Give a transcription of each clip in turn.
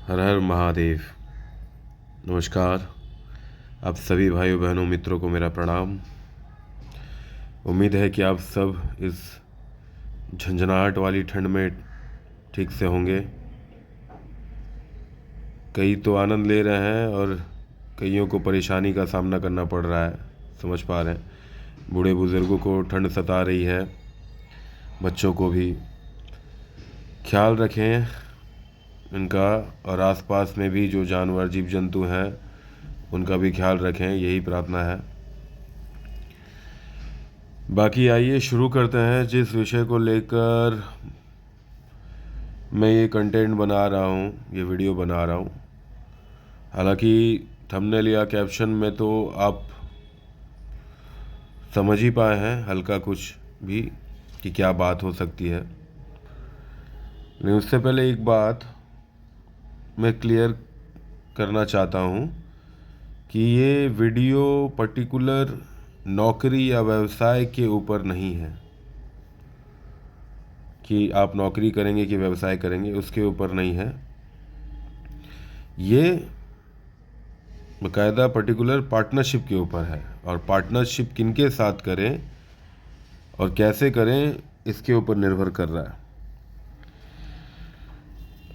हर हर महादेव। नमस्कार। आप सभी भाइयों बहनों मित्रों को मेरा प्रणाम। उम्मीद है कि आप सब इस झंझनाहट वाली ठंड में ठीक से होंगे। कई तो आनंद ले रहे हैं और कईयों को परेशानी का सामना करना पड़ रहा है। समझ पा रहे हैं, बूढ़े बुज़ुर्गों को ठंड सता रही है, बच्चों को भी। ख्याल रखें इनका, और आसपास में भी जो जानवर जीव जंतु हैं उनका भी ख्याल रखें, यही प्रार्थना है। बाकी आइए शुरू करते हैं जिस विषय को लेकर मैं ये कंटेंट बना रहा हूँ, ये वीडियो बना रहा हूँ। हालांकि थंबनेल या कैप्शन में तो आप समझ ही पाए हैं हल्का कुछ भी कि क्या बात हो सकती है। लेकिन उससे पहले एक बात मैं क्लियर करना चाहता हूँ कि ये वीडियो पर्टिकुलर नौकरी या व्यवसाय के ऊपर नहीं है कि आप नौकरी करेंगे कि व्यवसाय करेंगे, उसके ऊपर नहीं है। ये बाकायदा पर्टिकुलर पार्टनरशिप के ऊपर है, और पार्टनरशिप किनके साथ करें और कैसे करें इसके ऊपर निर्भर कर रहा है।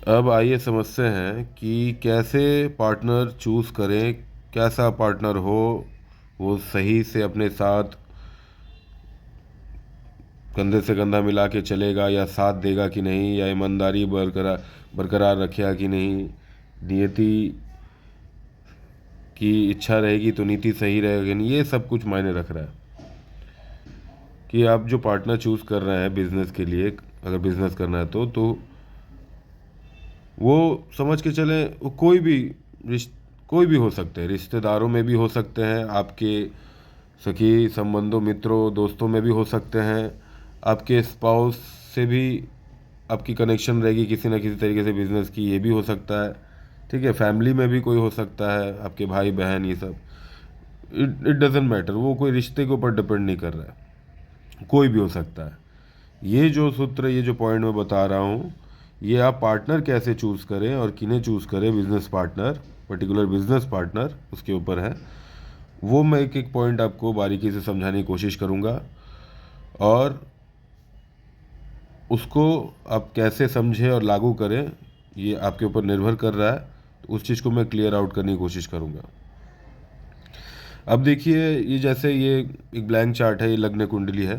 अब आइए समझते हैं कि कैसे पार्टनर चूज़ करें, कैसा पार्टनर हो वो सही से अपने साथ कंधे से कंधा मिला के चलेगा या साथ देगा कि नहीं, या ईमानदारी बरकरार रखेगा कि नहीं, नियति की इच्छा रहेगी तो नीति सही रहेगी कि नहीं। ये सब कुछ मायने रख रहा है कि आप जो पार्टनर चूज़ कर रहे हैं बिज़नेस के लिए, अगर बिज़नेस करना है तो वो समझ के चलें। वो कोई भी हो सकते हैं, रिश्तेदारों में भी हो सकते हैं, आपके सखी संबंधों मित्रों दोस्तों में भी हो सकते हैं, आपके स्पाउस से भी आपकी कनेक्शन रहेगी किसी ना किसी तरीके से बिज़नेस की, ये भी हो सकता है। ठीक है, फैमिली में भी कोई हो सकता है, आपके भाई बहन, ये सब इट डजेंट मैटर। वो कोई रिश्ते के ऊपर डिपेंड नहीं कर रहा है, कोई भी हो सकता है। ये जो सूत्र, ये जो पॉइंट मैं बता रहा हूँ, ये आप पार्टनर कैसे चूज़ करें और किन्हें चूज़ करें, business partner, particular business partner, उसके ऊपर है। वो मैं एक एक पॉइंट आपको बारीकी से समझाने की कोशिश करूँगा, और उसको आप कैसे समझें और लागू करें ये आपके ऊपर निर्भर कर रहा है। तो उस चीज़ को मैं क्लियर आउट करने की कोशिश करूँगा। अब देखिए, ये जैसे ये एक ब्लैंक चार्ट है, ये लग्न कुंडली है,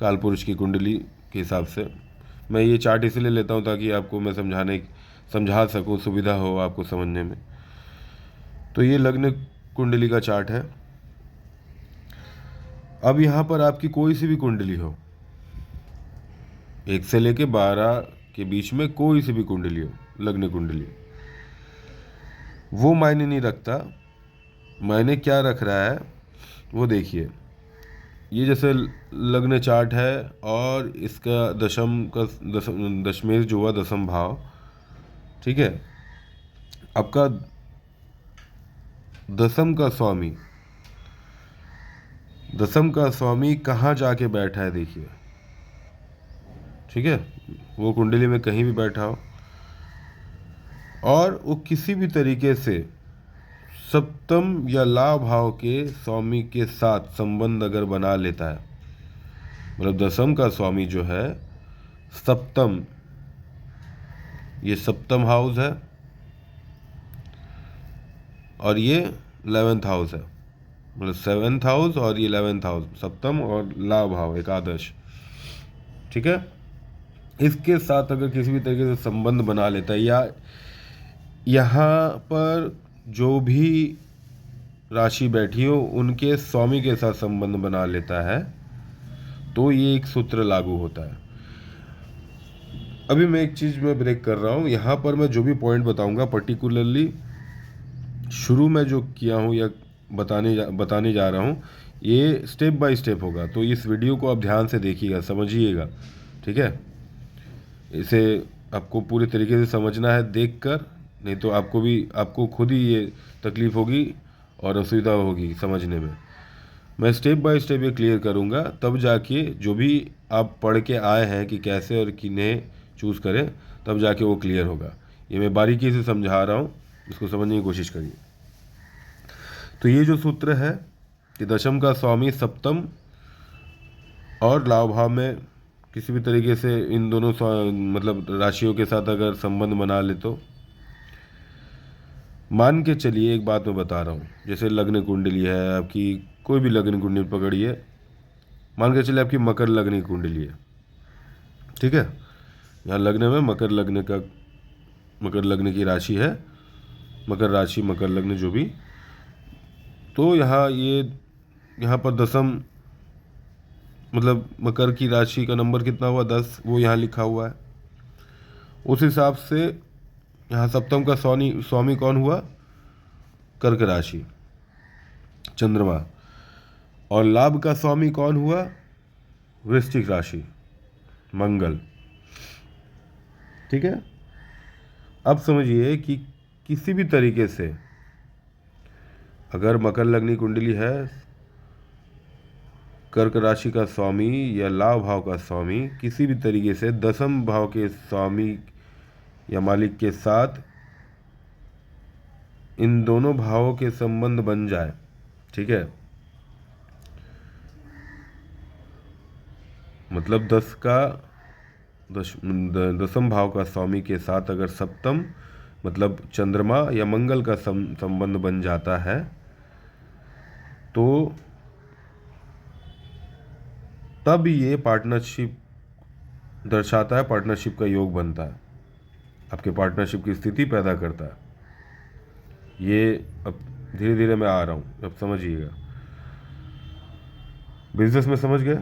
काल पुरुष की कुंडली के हिसाब से। मैं ये चार्ट इसलिए लेता हूँ ताकि आपको मैं समझा सकूँ, सुविधा हो आपको समझने में। तो ये लग्न कुंडली का चार्ट है। अब यहाँ पर आपकी कोई सी भी कुंडली हो, 1 से लेके 12 के बीच में कोई सी भी कुंडली हो, लग्न कुंडली, वो मायने नहीं रखता। मायने क्या रख रहा है वो देखिए। ये जैसे लग्न चार्ट है, और इसका दशमेश जो हुआ, दशम भाव, ठीक है। आपका दसम का स्वामी कहाँ जाके बैठा है देखिए, ठीक है। वो कुंडली में कहीं भी बैठा हो, और वो किसी भी तरीके से सप्तम या लाभ भाव के स्वामी के साथ संबंध अगर बना लेता है, मतलब दसम का स्वामी जो है सप्तम, ये सप्तम हाउस है, और ये 11th हाउस है, मतलब 7th हाउस और ये 11th हाउस, सप्तम और लाभ भाव एकादश, ठीक है। इसके साथ अगर किसी भी तरीके से संबंध बना लेता है, या यहाँ पर जो भी राशि बैठी हो उनके स्वामी के साथ संबंध बना लेता है, तो ये एक सूत्र लागू होता है। अभी मैं एक चीज़ में ब्रेक कर रहा हूँ, यहाँ पर मैं जो भी पॉइंट बताऊँगा पर्टिकुलरली शुरू में जो किया हूँ या बताने जा रहा हूँ, ये स्टेप बाय स्टेप होगा। तो इस वीडियो को आप ध्यान से देखिएगा, समझिएगा, ठीक है। इसे आपको पूरे तरीके से समझना है देखकर, नहीं तो आपको खुद ही ये तकलीफ़ होगी और असुविधा होगी समझने में। मैं स्टेप बाय स्टेप ये क्लियर करूँगा, तब जाके जो भी आप पढ़ के आए हैं कि कैसे और किन्हें चूज़ करें, तब जाके वो क्लियर होगा। ये मैं बारीकी से समझा रहा हूँ, इसको समझने की कोशिश करिए। तो ये जो सूत्र है कि दशम का स्वामी सप्तम और लाभ भाव में किसी भी तरीके से इन दोनों मतलब राशियों के साथ अगर संबंध बना ले, तो मान के चलिए, एक बात मैं बता रहा हूँ, जैसे लग्न कुंडली है आपकी, कोई भी लग्न कुंडली पकड़िए, मान के चलिए आपकी मकर लग्न की कुंडली है, ठीक है। यहाँ लग्न में मकर लग्न की राशि है, मकर राशि, मकर लग्न जो भी, तो यहाँ पर दशम मतलब मकर की राशि का नंबर कितना हुआ, 10, वो यहाँ लिखा हुआ है। उस हिसाब से यहाँ सप्तम का स्वामी कौन हुआ, कर्क राशि, चंद्रमा, और लाभ का स्वामी कौन हुआ, वृश्चिक राशि, मंगल, ठीक है। अब समझिए कि किसी भी तरीके से अगर मकर लग्नी कुंडली है, कर्क राशि का स्वामी या लाभ भाव का स्वामी किसी भी तरीके से दशम भाव के स्वामी या मालिक के साथ इन दोनों भावों के संबंध बन जाए, ठीक है, मतलब दशम भाव का स्वामी के साथ अगर सप्तम मतलब चंद्रमा या मंगल का संबंध बन जाता है, तो तब ये पार्टनरशिप दर्शाता है, पार्टनरशिप का योग बनता है, आपके पार्टनरशिप की स्थिति पैदा करता है। ये अब धीरे धीरे मैं आ रहा हूँ, अब समझिएगा, बिजनेस में समझ गए।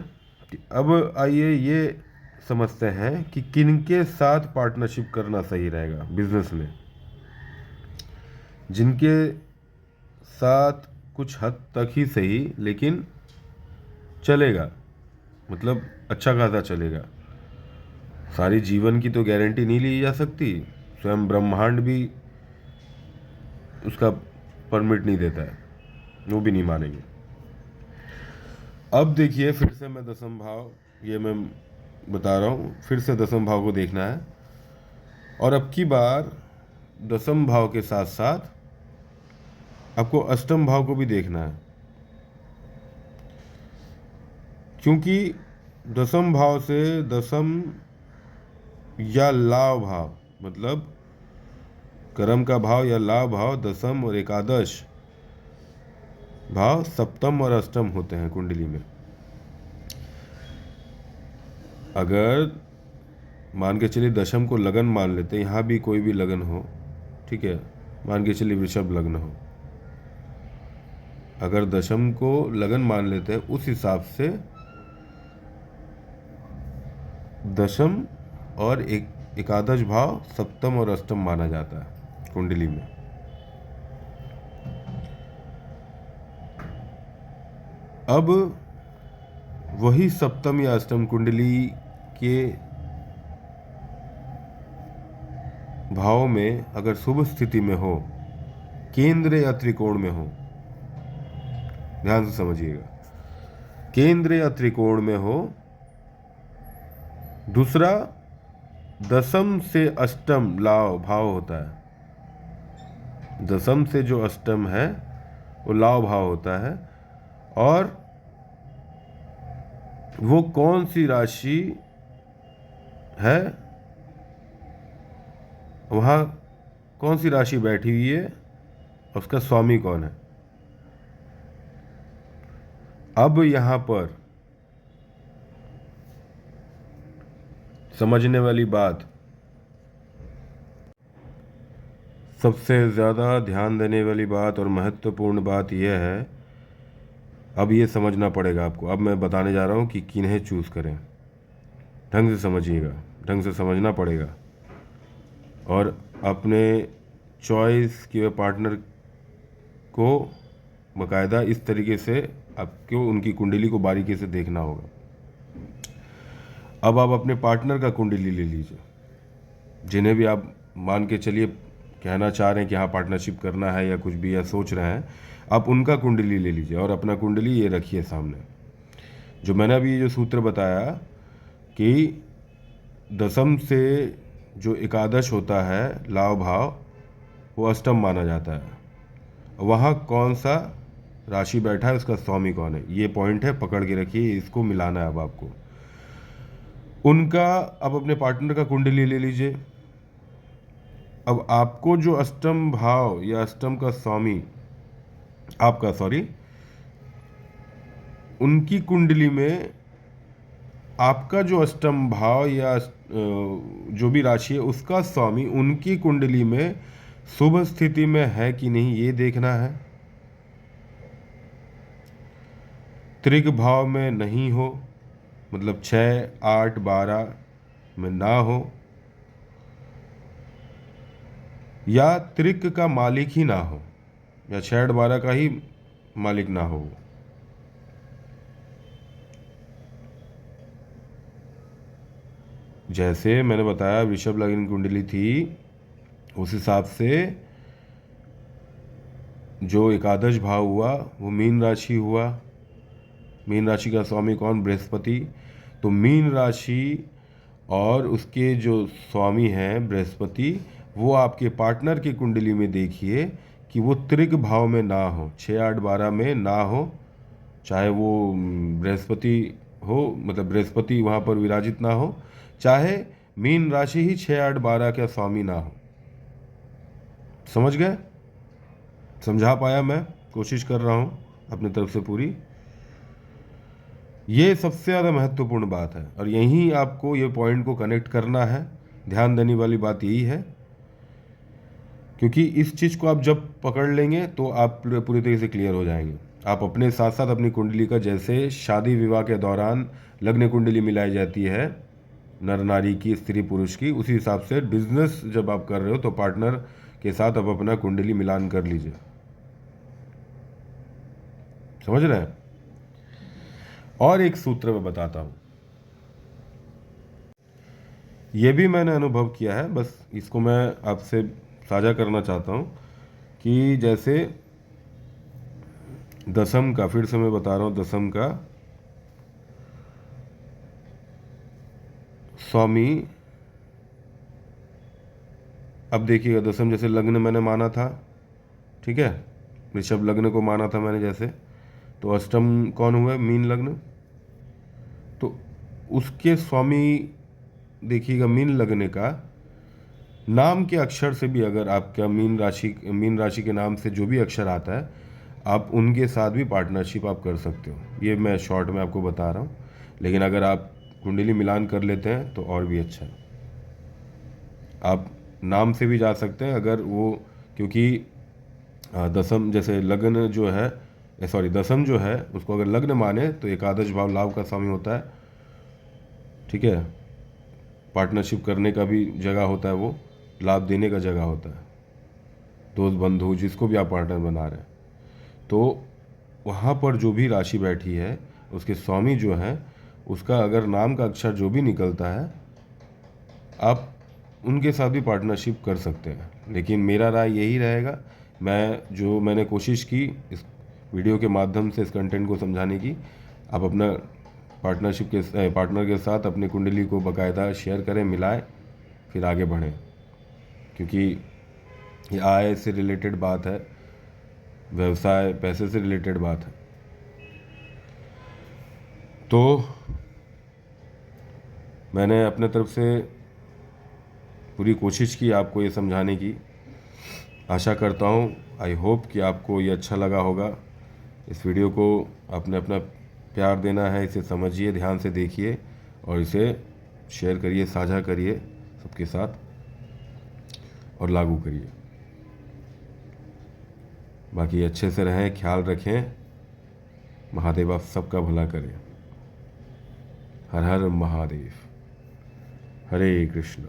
अब आइए ये समझते हैं कि किनके साथ पार्टनरशिप करना सही रहेगा बिजनेस में। जिनके साथ कुछ हद तक ही सही, लेकिन चलेगा, मतलब अच्छा खासा चलेगा। सारी जीवन की तो गारंटी नहीं ली जा सकती, स्वयं ब्रह्मांड भी उसका परमिट नहीं देता है, वो भी नहीं मानेंगे। अब देखिए, फिर से मैं दशम भाव, ये मैं बता रहा हूँ, फिर से दशम भाव को देखना है, और अब की बार दशम भाव के साथ साथ आपको अष्टम भाव को भी देखना है, क्योंकि दशम भाव से दशम या लाभ भाव, मतलब कर्म का भाव या लाभ भाव, दशम और एकादश भाव सप्तम और अष्टम होते हैं कुंडली में। अगर मान के चलिए दशम को लगन मान लेते हैं, यहाँ भी कोई भी लगन हो, ठीक है, मान के चलिए वृषभ लग्न हो, अगर दशम को लगन मान लेते हैं, उस हिसाब से दशम और एकादश भाव सप्तम और अष्टम माना जाता है कुंडली में। अब वही सप्तम या अष्टम कुंडली के भाव में अगर शुभ स्थिति में हो, केंद्र या त्रिकोण में हो, ध्यान से समझिएगा, केंद्र या त्रिकोण में हो, दूसरा दशम से अष्टम लाभ भाव होता है, दशम से जो अष्टम है वो लाभ भाव होता है, और वो कौन सी राशि है, वहाँ कौन सी राशि बैठी हुई है, उसका स्वामी कौन है। अब यहाँ पर समझने वाली बात, सबसे ज़्यादा ध्यान देने वाली बात और महत्वपूर्ण बात यह है, अब ये समझना पड़ेगा आपको। अब मैं बताने जा रहा हूँ कि किन्हें चूज़ करें, ढंग से समझिएगा, ढंग से समझना पड़ेगा, और अपने चॉइस किए पार्टनर को बाकायदा इस तरीके से आपको उनकी कुंडली को बारीकी से देखना होगा। अब आप अपने पार्टनर का कुंडली ले लीजिए, जिन्हें भी आप मान के चलिए कहना चाह रहे हैं कि हाँ पार्टनरशिप करना है या कुछ भी या सोच रहे हैं, आप उनका कुंडली ले लीजिए और अपना कुंडली ये रखिए सामने। जो मैंने अभी जो सूत्र बताया कि दशम से जो एकादश होता है लाभ भाव, वो अष्टम माना जाता है। वहाँ कौन सा राशि बैठा है, उसका स्वामी कौन है, ये पॉइंट है, पकड़ के रखिए, इसको मिलाना है अब आपको। उनका अब अपने पार्टनर का कुंडली ले लीजिए। अब आपको जो अष्टम भाव या अष्टम का स्वामी आपका, सॉरी, उनकी कुंडली में आपका जो अष्टम भाव या जो भी राशि है उसका स्वामी उनकी कुंडली में शुभ स्थिति में है कि नहीं, ये देखना है। त्रिक भाव में नहीं हो, मतलब 6, 8, 12 में ना हो, या त्रिक का मालिक ही ना हो, या 6, 8, 12 का ही मालिक ना हो। जैसे मैंने बताया वृषभ लग्न कुंडली थी, उस हिसाब से जो एकादश भाव हुआ वो मीन राशि हुआ। मीन राशि का स्वामी कौन, बृहस्पति। तो मीन राशि और उसके जो स्वामी हैं बृहस्पति, वो आपके पार्टनर की कुंडली में देखिए कि वो त्रिक भाव में ना हो, 6, 8, 12 में ना हो, चाहे वो बृहस्पति हो, मतलब बृहस्पति वहाँ पर विराजित ना हो, चाहे मीन राशि ही 6, 8, 12 का स्वामी ना हो। समझ गए? समझा पाया? मैं कोशिश कर रहा हूँ अपनी तरफ से पूरी। ये सबसे ज़्यादा महत्वपूर्ण बात है और यहीं आपको ये पॉइंट को कनेक्ट करना है। ध्यान देने वाली बात यही है, क्योंकि इस चीज़ को आप जब पकड़ लेंगे तो आप पूरी तरीके से क्लियर हो जाएंगे। आप अपने साथ साथ अपनी कुंडली का, जैसे शादी विवाह के दौरान लग्न कुंडली मिलाई जाती है नर नारी की, स्त्री पुरुष की, उसी हिसाब से बिजनेस जब आप कर रहे हो तो पार्टनर के साथ आप अपना कुंडली मिलान कर लीजिए। समझ रहे हैं? और एक सूत्र मैं बताता हूँ, ये भी मैंने अनुभव किया है, बस इसको मैं आपसे साझा करना चाहता हूँ कि जैसे दसम का, फिर से मैं बता रहा हूँ, दसम का स्वामी, अब देखिएगा दसम जैसे लग्न मैंने माना था, ठीक है, ऋषभ लग्न को माना था मैंने जैसे, तो अष्टम कौन हुआ, मीन लग्न, तो उसके स्वामी देखिएगा मीन लग्न का नाम के अक्षर से भी, अगर आपका मीन राशि के नाम से जो भी अक्षर आता है, आप उनके साथ भी पार्टनरशिप आप कर सकते हो। ये मैं शॉर्ट में आपको बता रहा हूँ, लेकिन अगर आप कुंडली मिलान कर लेते हैं तो और भी अच्छा है। आप नाम से भी जा सकते हैं अगर वो, क्योंकि दसम जैसे लग्न जो है, सॉरी दसम जो है उसको अगर लग्न माने तो एकादश भाव लाभ का स्वामी होता है, ठीक है, पार्टनरशिप करने का भी जगह होता है, वो लाभ देने का जगह होता है, दोस्त बंधु जिसको भी आप पार्टनर बना रहे हैं, तो वहाँ पर जो भी राशि बैठी है उसके स्वामी जो है, उसका अगर नाम का अक्षर जो भी निकलता है, आप उनके साथ भी पार्टनरशिप कर सकते हैं। लेकिन मेरा राय यही रहेगा, मैंने कोशिश की इस वीडियो के माध्यम से इस कंटेंट को समझाने की, आप अपना पार्टनर के साथ अपनी कुंडली को बाकायदा शेयर करें, मिलाएं, फिर आगे बढ़ें, क्योंकि ये आय से रिलेटेड बात है, व्यवसाय पैसे से रिलेटेड बात है। तो मैंने अपने तरफ से पूरी कोशिश की आपको ये समझाने की। आशा करता हूँ, आई होप कि आपको ये अच्छा लगा होगा। इस वीडियो को आपने अपना प्यार देना है, इसे समझिए, ध्यान से देखिए और इसे शेयर करिए, साझा करिए सबके साथ और लागू करिए। बाकी अच्छे से रहें, ख्याल रखें, महादेव आप सबका भला करें। हर हर महादेव। हरे कृष्ण।